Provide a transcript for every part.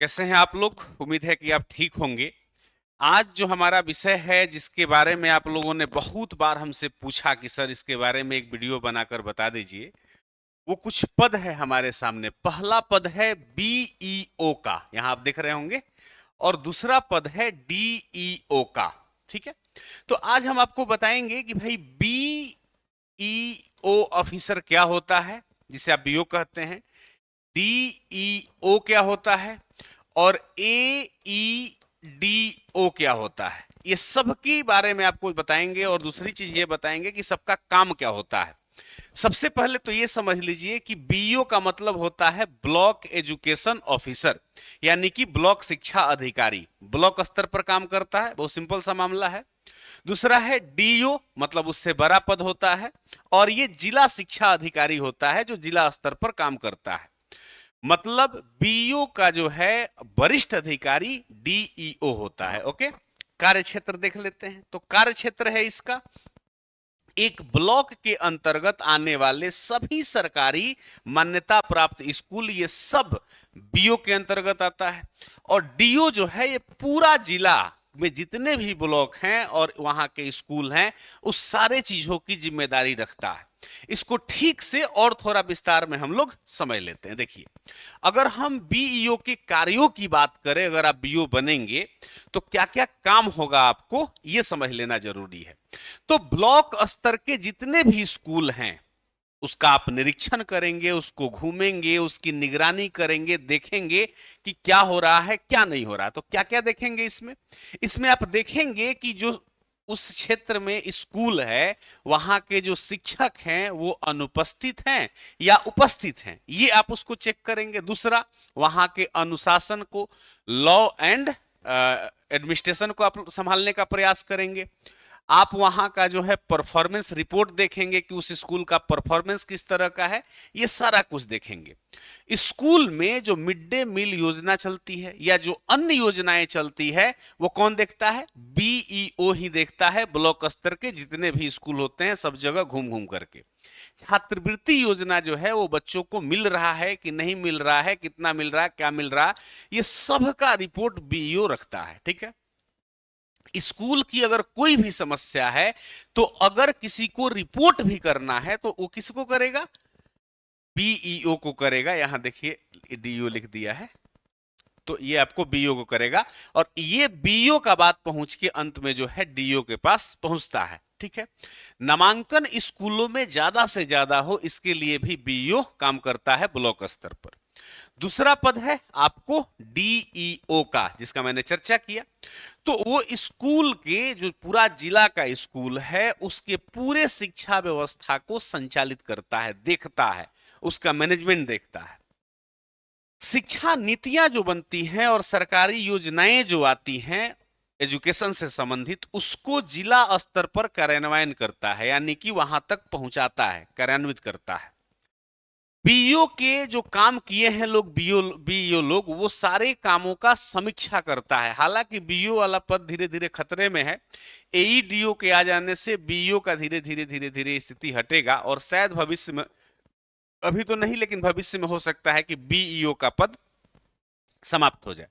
कैसे हैं आप लोग। उम्मीद है कि आप ठीक होंगे। आज जो हमारा विषय है जिसके बारे में आप लोगों ने बहुत बार हमसे पूछा कि सर इसके बारे में एक वीडियो बनाकर बता दीजिए। वो कुछ पद है हमारे सामने। पहला पद है बीईओ का, यहां आप देख रहे होंगे, और दूसरा पद है डीईओ का। ठीक है। तो आज हम आपको बताएंगे कि भाई बीईओ ऑफिसर क्या होता है, जिसे आप बीओ कहते हैं। डीईओ क्या होता है और एईडीओ क्या होता है, ये सब के बारे में आपको बताएंगे। और दूसरी चीज ये बताएंगे कि सबका काम क्या होता है। सबसे पहले तो ये समझ लीजिए कि बीईओ का मतलब होता है ब्लॉक एजुकेशन ऑफिसर, यानी कि ब्लॉक शिक्षा अधिकारी। ब्लॉक स्तर पर काम करता है, बहुत सिंपल सा मामला है। दूसरा है डीओ, मतलब उससे बड़ा पद होता है, और ये जिला शिक्षा अधिकारी होता है जो जिला स्तर पर काम करता है। मतलब बीईओ का जो है वरिष्ठ अधिकारी डीईओ होता है। ओके। कार्य क्षेत्र देख लेते हैं। तो कार्य क्षेत्र है इसका एक ब्लॉक के अंतर्गत आने वाले सभी सरकारी मान्यता प्राप्त स्कूल, ये सब बीओ के अंतर्गत आता है। और डीओ जो है ये पूरा जिला में जितने भी ब्लॉक हैं और वहां के स्कूल हैं उस सारे चीजों की जिम्मेदारी रखता है। इसको ठीक से और थोड़ा विस्तार में हम लोग समझ लेते हैं। देखिए, अगर हम बीईओ के कार्यों की बात करें, अगर आप बीईओ बनेंगे तो क्या क्या काम होगा आपको यह समझ लेना जरूरी है। तो ब्लॉक स्तर के जितने भी स्कूल हैं उसका आप निरीक्षण करेंगे, उसको घूमेंगे, उसकी निगरानी करेंगे, देखेंगे कि क्या हो रहा है क्या नहीं हो रहा। तो क्या क्या देखेंगे इसमें? इसमें आप देखेंगे कि जो उस क्षेत्र में स्कूल है वहां के जो शिक्षक हैं वो अनुपस्थित हैं या उपस्थित हैं, ये आप उसको चेक करेंगे। दूसरा, वहां के अनुशासन को, लॉ एंड एडमिनिस्ट्रेशन को आप संभालने का प्रयास करेंगे। आप वहां का जो है परफॉर्मेंस रिपोर्ट देखेंगे कि उस स्कूल का परफॉर्मेंस किस तरह का है, ये सारा कुछ देखेंगे। स्कूल में जो मिड डे मील योजना चलती है या जो अन्य योजनाएं चलती है वो कौन देखता है? बीईओ ही देखता है। ब्लॉक स्तर के जितने भी स्कूल होते हैं सब जगह घूम घूम करके। छात्रवृत्ति योजना जो है वो बच्चों को मिल रहा है कि नहीं मिल रहा है, कितना मिल रहा है, क्या मिल रहा है, ये सब का रिपोर्ट बीईओ रखता है। ठीक है। स्कूल की अगर कोई भी समस्या है तो अगर किसी को रिपोर्ट भी करना है तो वो किसको करेगा? बीईओ को करेगा। यहां देखिए डीओ लिख दिया है, तो ये आपको बीईओ को करेगा। और ये बीईओ का बात पहुंच के अंत में जो है डीओ के पास पहुंचता है। ठीक है। नामांकन स्कूलों में ज्यादा से ज्यादा हो इसके लिए भी बीईओ काम करता है ब्लॉक स्तर पर। दूसरा पद है आपको डीईओ का, जिसका मैंने चर्चा किया। तो वो स्कूल के जो पूरा जिला का स्कूल है उसके पूरे शिक्षा व्यवस्था को संचालित करता है, देखता है, उसका मैनेजमेंट देखता है। शिक्षा नीतियां जो बनती हैं और सरकारी योजनाएं जो आती हैं एजुकेशन से संबंधित, उसको जिला स्तर पर कार्यान्वयन करता है, यानी कि वहां तक पहुंचाता है, कार्यान्वित करता है। बीईओ के जो काम किए हैं लोग, बीईओ लोग वो सारे कामों का समीक्षा करता है। हालांकि बीईओ वाला पद धीरे धीरे खतरे में है। एईडीओ के आ जाने से बीईओ का धीरे धीरे धीरे धीरे स्थिति हटेगा और शायद भविष्य में, अभी तो नहीं लेकिन भविष्य में हो सकता है कि बीईओ का पद समाप्त हो जाए।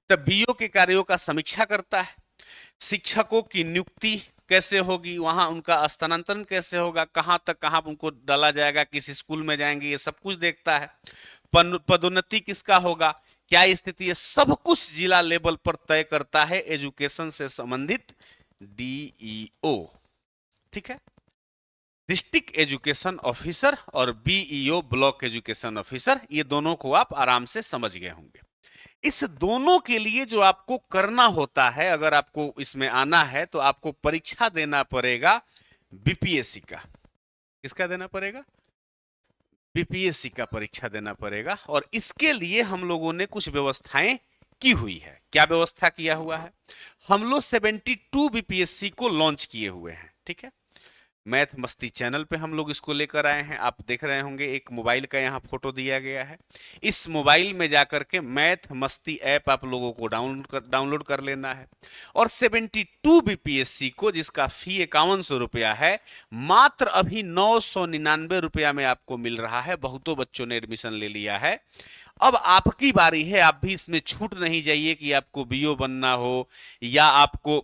तब बीईओ के कार्यों का समीक्षा करता है। शिक्षकों की नियुक्ति कैसे होगी, वहां उनका स्थानांतरण कैसे होगा, कहां तक कहां उनको डाला जाएगा, किस स्कूल में जाएंगे, ये सब कुछ देखता है। पदोन्नति किसका होगा, क्या स्थिति है, सब कुछ जिला लेवल पर तय करता है एजुकेशन से संबंधित डीईओ। ठीक है। डिस्ट्रिक्ट एजुकेशन ऑफिसर और बीईओ ब्लॉक एजुकेशन ऑफिसर, ये दोनों को आप आराम से समझ गए होंगे। इस दोनों के लिए जो आपको करना होता है, अगर आपको इसमें आना है तो आपको परीक्षा देना पड़ेगा बीपीएससी का। किसका देना पड़ेगा? बीपीएससी का परीक्षा देना पड़ेगा। और इसके लिए हम लोगों ने कुछ व्यवस्थाएं की हुई है। क्या व्यवस्था किया हुआ है? हम लोग 72 बीपीएससी को लॉन्च किए हुए हैं। ठीक है। मैथ मस्ती चैनल पे हम लोग इसको लेकर आए हैं। आप देख रहे होंगे एक मोबाइल का यहाँ फोटो दिया गया है। इस मोबाइल में जाकर के मैथ मस्ती ऐप आप लोगों को डाउनलोड कर लेना है। और 72 बीपीएससी को, जिसका फी 5100 रुपया है, मात्र अभी 999 रुपया में आपको मिल रहा है। बहुतों बच्चों ने एडमिशन ले लिया है। अब आपकी बारी है, आप भी इसमें छूट नहीं जाइए कि आपको बीओ बनना हो या आपको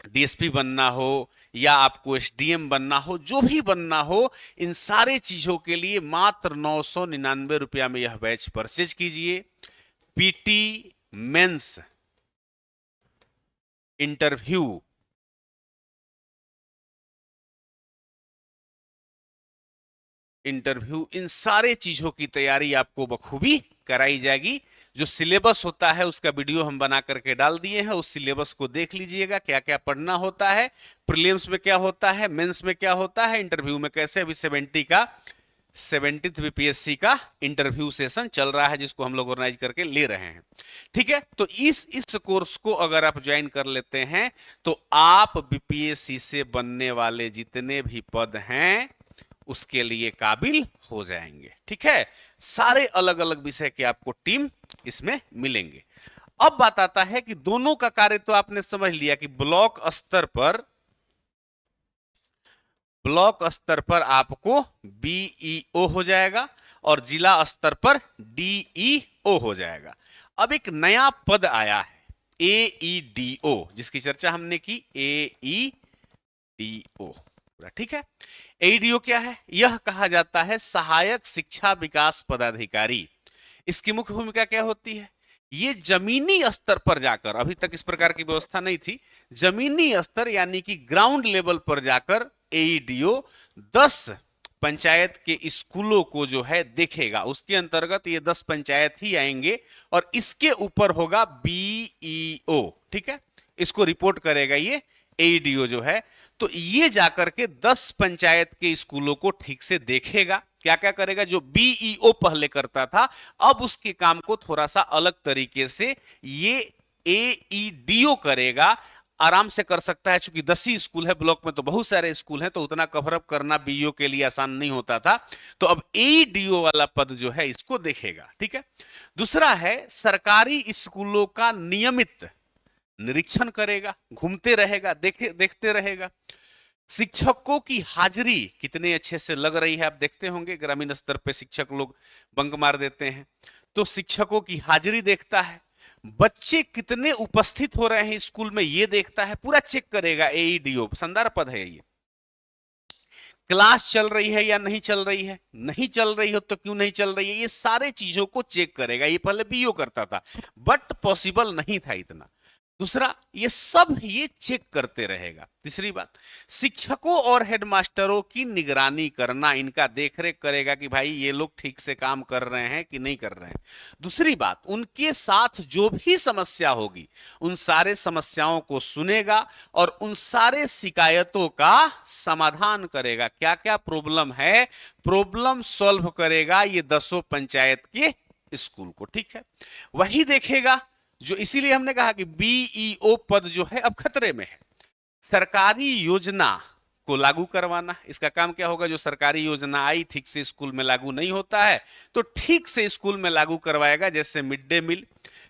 डीएसपी बनना हो या आपको एसडीएम बनना हो, जो भी बनना हो, इन सारे चीजों के लिए मात्र 999 रुपया में यह बैच परचेज कीजिए। पीटी मेंस, इंटरव्यू, इन सारे चीजों की तैयारी आपको बखूबी कराई जाएगी। जो सिलेबस होता है उसका वीडियो हम बना करके डाल दिए हैं, उस सिलेबस को देख लीजिएगा, क्या क्या पढ़ना होता है, प्रीलिम्स में क्या होता है, मेंस में क्या होता है, इंटरव्यू में कैसे। अभी 70th बीपीएससी का इंटरव्यू सेशन चल रहा है जिसको हम लोग ऑर्गेनाइज करके ले रहे हैं। ठीक है, तो इस कोर्स को अगर आप ज्वाइन कर लेते हैं तो आप बीपीएससी से बनने वाले जितने भी पद हैं उसके लिए काबिल हो जाएंगे। ठीक है, सारे अलग अलग विषय के आपको टीम इसमें मिलेंगे। अब बात आता है कि दोनों का कार्य तो आपने समझ लिया कि ब्लॉक स्तर पर आपको बीईओ हो जाएगा और जिला स्तर पर डीईओ हो जाएगा। अब एक नया पद आया है एईडीओ, जिसकी चर्चा हमने की, एईडीओ। ठीक है, एईडीओ क्या है? यह कहा जाता है सहायक शिक्षा विकास पदाधिकारी। इसकी मुख्य भूमिका क्या होती है? ये जमीनी स्तर पर जाकर, अभी तक इस प्रकार की व्यवस्था नहीं थी, जमीनी स्तर यानी कि ग्राउंड लेवल पर जाकर एईडीओ 10 पंचायत के स्कूलों को जो है देखेगा। उसके अंतर्गत ये 10 पंचायत ही आएंगे और इसके ऊपर होगा बीईओ। ठीक है, इसको रिपोर्ट करेगा ये एईडीओ जो है। तो ये जाकर के 10 पंचायत के स्कूलों को ठीक से देखेगा। क्या क्या करेगा? जो बीईओ पहले करता था, अब उसके काम को थोड़ा सा अलग तरीके से ये एईडीओ करेगा। आराम से कर सकता है, चूंकि 10 ही स्कूल है, ब्लॉक में तो बहुत सारे स्कूल हैं, तो उतना कवर अप करना बीईओ के लिए आसान नहीं होता था। तो अब एईडीओ वाला पद जो है इसको देखेगा। ठीक है, दूसरा है सरकारी स्कूलों का नियमित निरीक्षण करेगा, घूमते रहेगा, देखते रहेगा। शिक्षकों की हाजिरी कितने अच्छे से लग रही है आप देखते होंगे, ग्रामीण स्तर पे शिक्षक लोग बंक मार देते हैं, तो शिक्षकों की हाजिरी देखता है। बच्चे कितने उपस्थित हो रहे हैं स्कूल में ये देखता है, पूरा चेक करेगा एईडीओ। शानदार पद है ये। क्लास चल रही है या नहीं चल रही है, नहीं चल रही हो तो क्यों नहीं चल रही है, ये सारे चीजों को चेक करेगा। ये पहले बीईओ करता था बट पॉसिबल नहीं था इतना। दूसरा, ये सब ये चेक करते रहेगा। तीसरी बात, शिक्षकों और हेडमास्टरों की निगरानी करना, इनका देखरेख करेगा कि भाई ये लोग ठीक से काम कर रहे हैं कि नहीं कर रहे हैं। दूसरी बात, उनके साथ जो भी समस्या होगी उन सारे समस्याओं को सुनेगा और उन सारे शिकायतों का समाधान करेगा। क्या क्या प्रॉब्लम है, प्रॉब्लम सॉल्व करेगा ये 10 पंचायत के स्कूल को। ठीक है, वही देखेगा जो, इसीलिए हमने कहा कि बीईओ पद जो है अब खतरे में है। सरकारी योजना को लागू करवाना, इसका काम क्या होगा? जो सरकारी योजना आई ठीक से स्कूल में लागू नहीं होता है तो ठीक से स्कूल में लागू करवाएगा। जैसे मिड डे मील,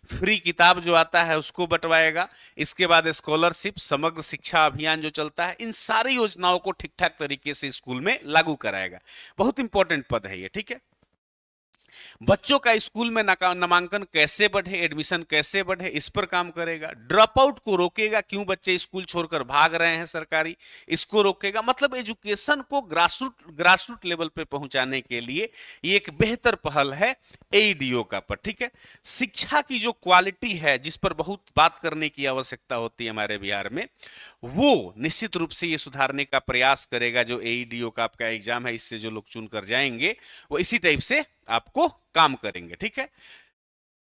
फ्री किताब जो आता है उसको बंटवाएगा। इसके बाद स्कॉलरशिप, समग्र शिक्षा अभियान जो चलता है, इन सारी योजनाओं को ठीक ठाक तरीके से स्कूल में लागू कराएगा। बहुत इंपॉर्टेंट पद है ये। ठीक है, बच्चों का स्कूल में नामांकन कैसे बढ़े, एडमिशन कैसे बढ़े, इस पर काम करेगा। ड्रॉप आउट को रोकेगा, क्यों बच्चे स्कूल छोड़कर भाग रहे हैं सरकारी, इसको रोकेगा। मतलब एजुकेशन को ग्रासरूट लेवल पे पहुंचाने के लिए ये एक बेहतर पहल है एईडीओ का पर। ठीक है, शिक्षा की जो क्वालिटी है जिस पर बहुत बात करने की आवश्यकता होती है हमारे बिहार में, वो निश्चित रूप से ये सुधारने का प्रयास करेगा। जो एईडीओ का आपका एग्जाम है, इससे जो लोग चुन कर जाएंगे वो इसी टाइप से आपको काम करेंगे। ठीक है,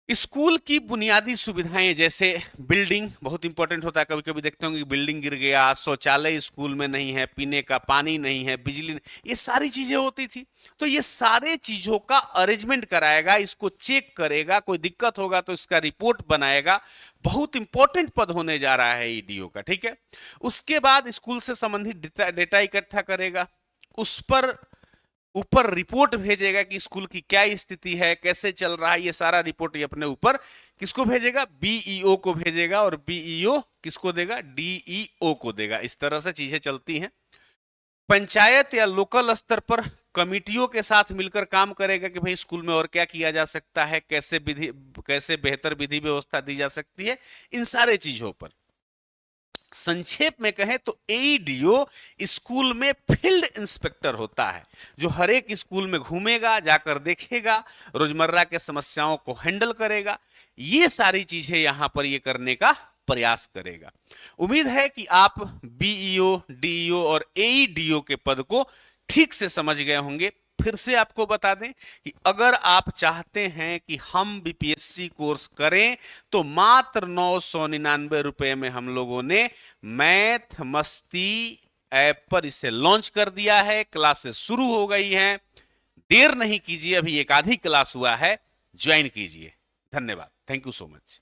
स्कूल की बुनियादी सुविधाएं जैसे बिल्डिंग बहुत इंपॉर्टेंट होता है। कभी कभी देखते होंगे बिल्डिंग गिर गया, शौचालय स्कूल में नहीं है, पीने का पानी नहीं है, बिजली नहीं, ये सारी चीजें होती थी। तो ये सारे चीजों का अरेंजमेंट कराएगा, इसको चेक करेगा, कोई दिक्कत होगा तो इसका रिपोर्ट बनाएगा। बहुत इंपॉर्टेंट पद होने जा रहा है ईडीओ का। ठीक है, उसके बाद स्कूल से संबंधित डेटा इकट्ठा करेगा, उस पर ऊपर रिपोर्ट भेजेगा कि स्कूल की क्या स्थिति है, कैसे चल रहा है। ये सारा रिपोर्ट ये अपने ऊपर किसको भेजेगा? बीईओ को भेजेगा और बीईओ किसको देगा? डीईओ को देगा। इस तरह से चीजें चलती हैं। पंचायत या लोकल स्तर पर कमिटियों के साथ मिलकर काम करेगा कि भाई स्कूल में और क्या किया जा सकता है, कैसे बेहतर विधि व्यवस्था दी जा सकती है, इन सारे चीजों पर। संक्षेप में कहें तो एईडीओ स्कूल में फील्ड इंस्पेक्टर होता है, जो हर एक स्कूल में घूमेगा, जाकर देखेगा, रोजमर्रा के समस्याओं को हैंडल करेगा, ये सारी चीजें यहां पर ये करने का प्रयास करेगा। उम्मीद है कि आप बीईओ, डीईओ और एईडीओ के पद को ठीक से समझ गए होंगे। फिर से आपको बता दें कि अगर आप चाहते हैं कि हम बीपीएससी कोर्स करें तो मात्र 999 रुपए में हम लोगों ने मैथ मस्ती ऐप पर इसे लॉन्च कर दिया है। क्लासेस शुरू हो गई हैं, देर नहीं कीजिए, अभी एक आधी क्लास हुआ है, ज्वाइन कीजिए। धन्यवाद, थैंक यू सो मच।